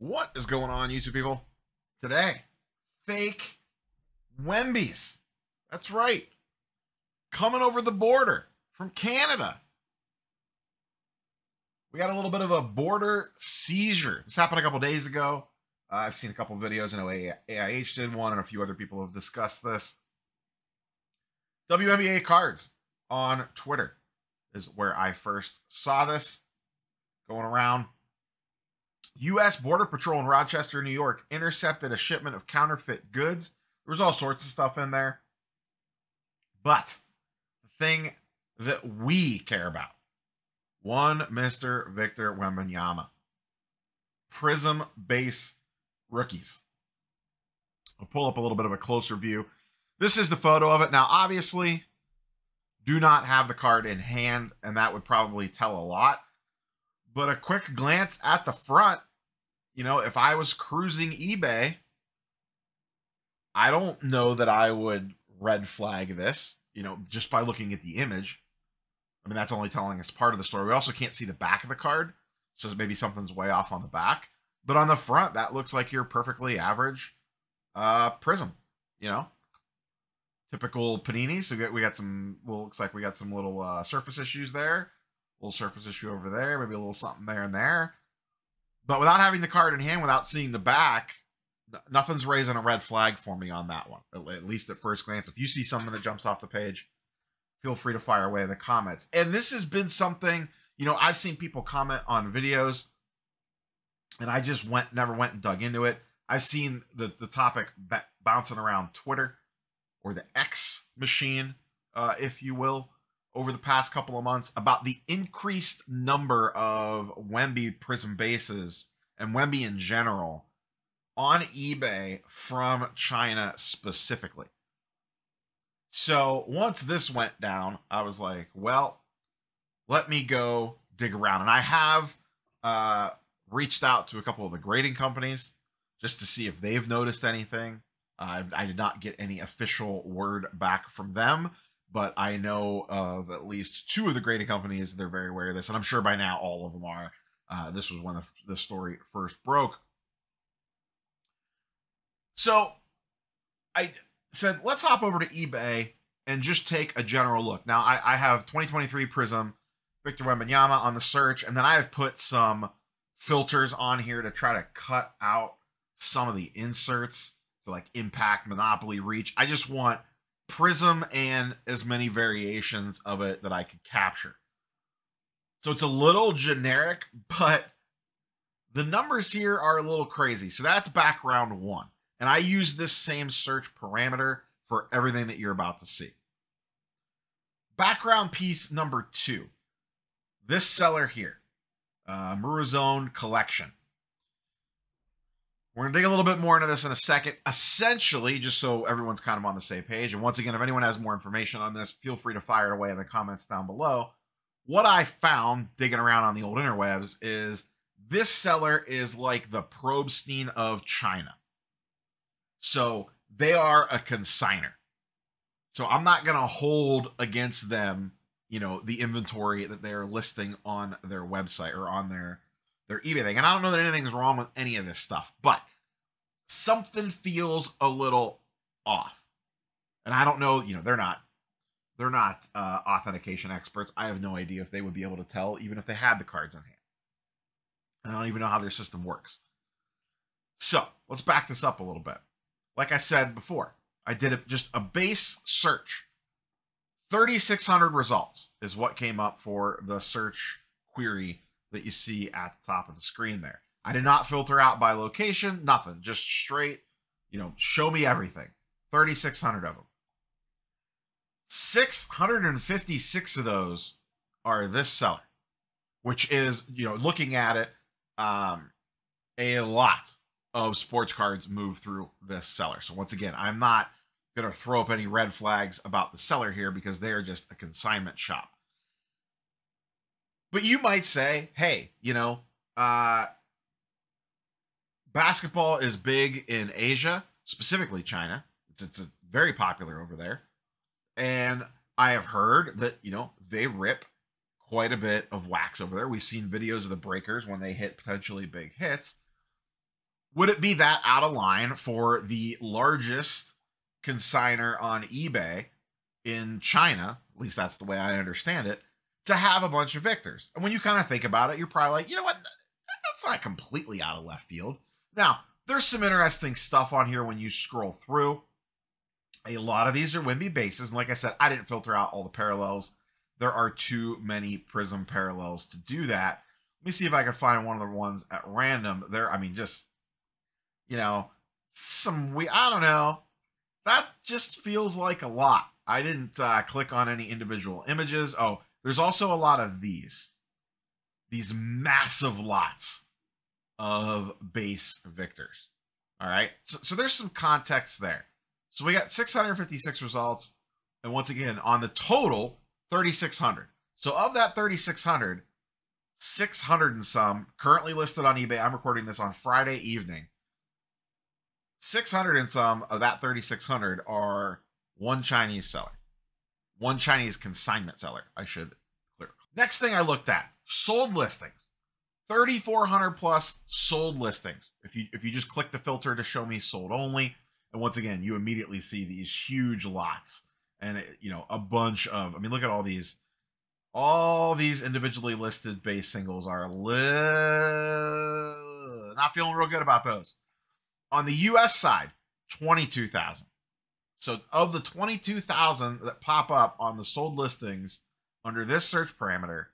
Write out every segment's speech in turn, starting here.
What is going on, YouTube people? Today, fake Wembys. That's right. Coming over the border from Canada. We got a little bit of a border seizure. This happened a couple days ago. I've seen a couple of videos. I know AIH did one, and a few other people have discussed this. WNBA cards on Twitter is where I first saw this going around. U.S. Border Patrol in Rochester, New York, intercepted a shipment of counterfeit goods. There was all sorts of stuff in there. But the thing that we care about, one Mr. Victor Wembanyama. Prizm base rookies. I'll pull up a little bit of a closer view. This is the photo of it. Now, obviously, do not have the card in hand, and that would probably tell a lot. But a quick glance at the front, you know, if I was cruising eBay, I don't know that I would red flag this, you know, just by looking at the image. I mean, that's only telling us part of the story. We also can't see the back of the card, so maybe something's way off on the back. But on the front, that looks like your perfectly average Prizm, you know. Typical Panini. So we got some, looks like we got some little surface issues there. A little surface issue over there, maybe a little something there and there. But without having the card in hand, without seeing the back, nothing's raising a red flag for me on that one, at least at first glance. If you see something that jumps off the page, feel free to fire away in the comments. And this has been something, you know, I've seen people comment on videos, and I just never went and dug into it. I've seen the topic bouncing around Twitter, or the X machine, if you will, over the past couple of months about the increased number of Wemby Prizm bases and Wemby in general on eBay from China specifically. So once this went down, I was like, well, let me go dig around. And I have reached out to a couple of the grading companies just to see if they've noticed anything. I did not get any official word back from them, but I know of at least two of the grading companies. They're very aware of this, and I'm sure by now all of them are. This was when the story first broke. So I said, let's hop over to eBay and just take a general look. Now, I have 2023 Prizm Victor Wembanyama on the search, and then I have put some filters on here to try to cut out some of the inserts. So like impact, monopoly, reach. I just want Prizm and as many variations of it that I could capture. So it's a little generic, but the numbers here are a little crazy. So that's background one. And I use this same search parameter for everything that you're about to see. Background piece number two. This seller here, Murazone Collection. We're going to dig a little bit more into this in a second. Essentially, just so everyone's kind of on the same page, and once again, if anyone has more information on this, feel free to fire it away in the comments down below. What I found digging around on the old interwebs is this seller is like the Probstein of China. So they are a consigner. So I'm not going to hold against them, you know, the inventory that they're listing on their website or on their eBay thing. And I don't know that anything's wrong with any of this stuff, but something feels a little off. And I don't know, you know, they're not authentication experts. I have no idea if they would be able to tell, even if they had the cards in hand. I don't even know how their system works. So let's back this up a little bit. Like I said before, I did just a base search. 3,600 results is what came up for the search query that you see at the top of the screen there. I did not filter out by location, nothing, just straight, you know, show me everything. 3,600 of them. 656 of those are this seller, which is, you know, looking at it, a lot of sports cards move through this seller. So once again, I'm not going to throw up any red flags about the seller here because they are just a consignment shop. But you might say, hey, you know, basketball is big in Asia, specifically China. It's very popular over there. And I have heard that, you know, they rip quite a bit of wax over there. We've seen videos of the breakers when they hit potentially big hits. Would it be that out of line for the largest consigner on eBay in China, at least that's the way I understand it, to have a bunch of Victors? And when you kind of think about it, you're probably like, you know what? That's not completely out of left field. Now, there's some interesting stuff on here when you scroll through. A lot of these are Wemby bases. And like I said, I didn't filter out all the parallels. There are too many Prizm parallels to do that. Let me see if I can find one of the ones at random. There, I mean, just, you know, I don't know. That just feels like a lot. I didn't click on any individual images. Oh, there's also a lot of these massive lots of base Victors. All right. So there's some context there. So we got 656 results. And once again, on the total, 3,600. So of that 3,600, 600 and some currently listed on eBay. I'm recording this on Friday evening. 600 and some of that 3,600 are one Chinese seller. One Chinese consignment seller, I should clear. Next thing I looked at, sold listings. 3,400 plus sold listings. If you just click the filter to show me sold only, and once again, you immediately see these huge lots and a bunch of, I mean, look at all these. All these individually listed base singles are not feeling real good about those. On the US side, 22,000. So of the 22,000 that pop up on the sold listings under this search parameter,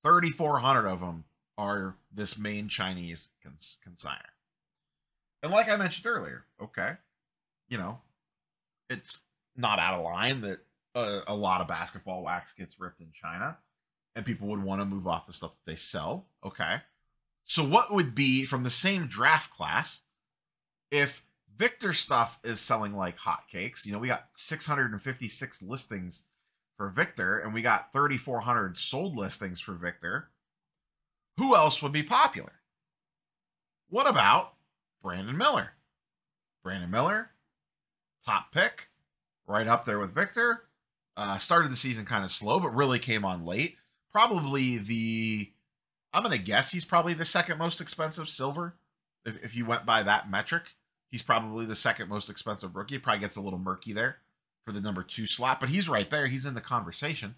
3,400 of them are this main Chinese consigner. And like I mentioned earlier, okay, it's not out of line that a lot of basketball wax gets ripped in China and people would want to move off the stuff that they sell. Okay. So what would be from the same draft class if Victor stuff is selling like hotcakes? We got 656 listings for Victor and we got 3,400 sold listings for Victor. Who else would be popular? What about Brandon Miller? Brandon Miller, top pick, right up there with Victor. Started the season kind of slow, but really came on late. Probably I'm going to guess he's probably the second most expensive silver. If you went by that metric, he's probably the second most expensive rookie. It probably gets a little murky there for the number 2 slot, but he's right there. He's in the conversation.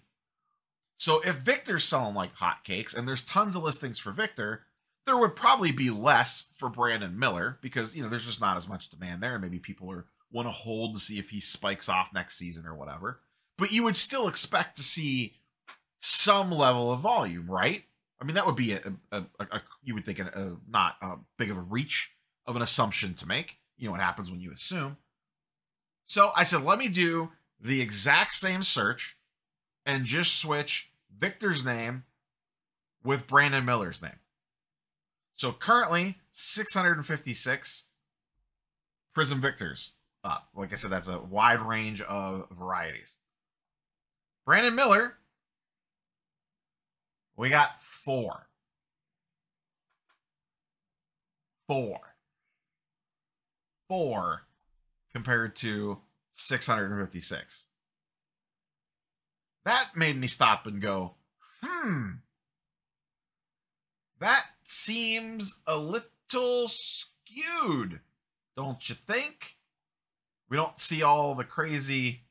So if Victor's selling like hotcakes and there's tons of listings for Victor, there would probably be less for Brandon Miller because, there's just not as much demand there. Maybe people want to hold to see if he spikes off next season or whatever. But you would still expect to see some level of volume, right? I mean, that would be you would think not a big of a reach of an assumption to make. You know what happens when you assume. So I said, let me do the exact same search and just switch Victor's name with Brandon Miller's name. So currently 656 Prizm Victors up. Like I said, that's a wide range of varieties. Brandon Miller, we got 4. 4 compared to 656. That made me stop and go, that seems a little skewed, don't you think? We don't see all the crazy,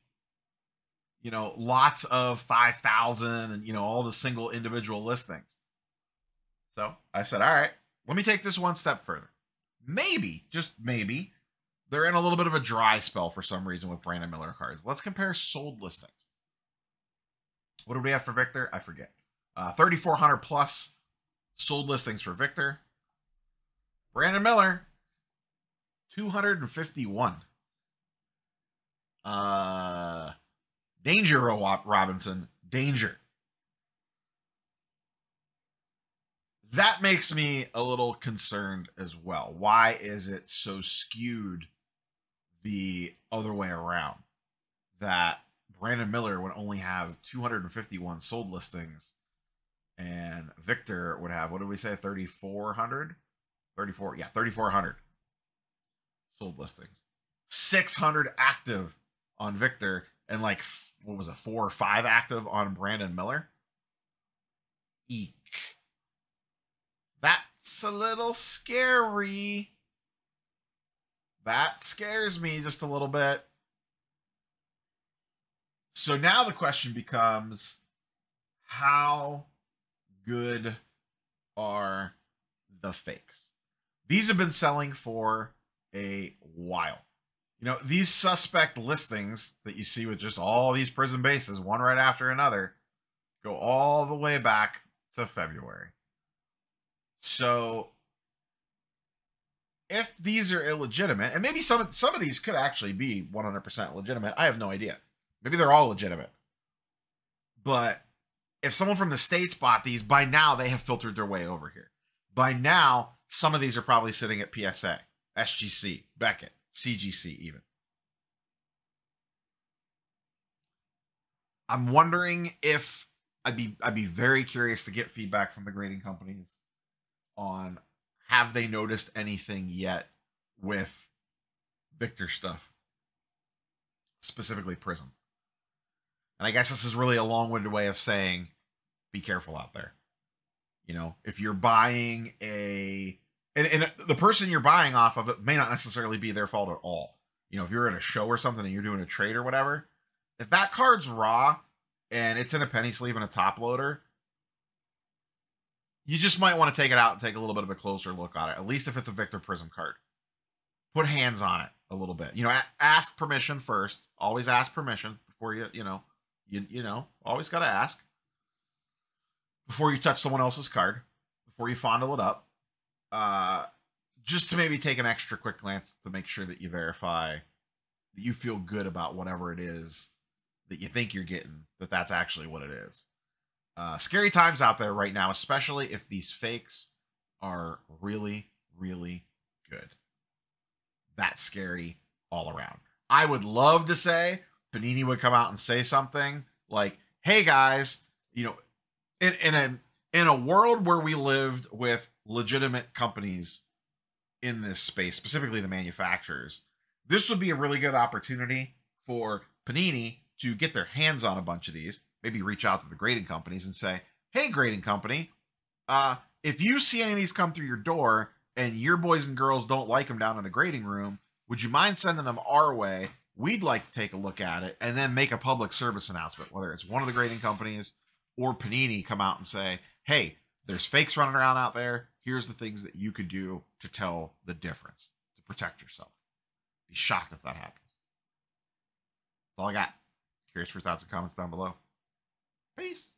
lots of 5,000 and, all the single individual listings. So I said, all right, let me take this one step further. Maybe, just maybe, they're in a little bit of a dry spell for some reason with Brandon Miller cards. Let's compare sold listings. What do we have for Victor? I forget. 3,400 plus sold listings for Victor. Brandon Miller, 251. Danger Robinson, danger. That makes me a little concerned as well. Why is it so skewed the other way around? That Brandon Miller would only have 251 sold listings and Victor would have, what did we say, 3,400? 3,400 sold listings. 600 active on Victor and 4 or 5 active on Brandon Miller. Eek. That's That's a little scary. That scares me just a little bit. So now the question becomes, how good are the fakes? These have been selling for a while. You know, these suspect listings that you see with just all these Prizm bases, one right after another, go all the way back to February. So if these are illegitimate, and maybe some of these could actually be 100% legitimate, I have no idea. Maybe they're all legitimate. But if someone from the States bought these, by now they have filtered their way over here. By now, some of these are probably sitting at PSA, SGC, Beckett, CGC even. I'm wondering if I'd be very curious to get feedback from the grading companies on, have they noticed anything yet with Victor stuff, specifically Prizm. And I guess this is really a long-winded way of saying, be careful out there. You know, if you're buying and the person you're buying off of, it may not necessarily be their fault at all. You know, if you're at a show or something and you're doing a trade or whatever, if that card's raw and it's in a penny sleeve and a top loader, you just might want to take it out and take a little bit of a closer look at it, at least if it's a Victor Prizm card. Put hands on it a little bit. You know, ask permission first. Always ask permission before you know, always got to ask before you touch someone else's card, before you fondle it up. Just to maybe take an extra quick glance to make sure that you verify that you feel good about whatever it is that you think you're getting, that's actually what it is. Scary times out there right now, especially if these fakes are really, really good. That's scary all around. I would love to say Panini would come out and say something like, hey guys, you know, in a world where we lived with legitimate companies in this space, specifically the manufacturers, this would be a really good opportunity for Panini to get their hands on a bunch of these, maybe reach out to the grading companies and say, hey, grading company, if you see any of these come through your door and your boys and girls don't like them down in the grading room, would you mind sending them our way? We'd like to take a look at it and then make a public service announcement, whether it's one of the grading companies or Panini come out and say, hey, there's fakes running around out there. Here's the things that you could do to tell the difference, to protect yourself. Be shocked if that happens. That's all I got. Curious for your thoughts and comments down below. Peace.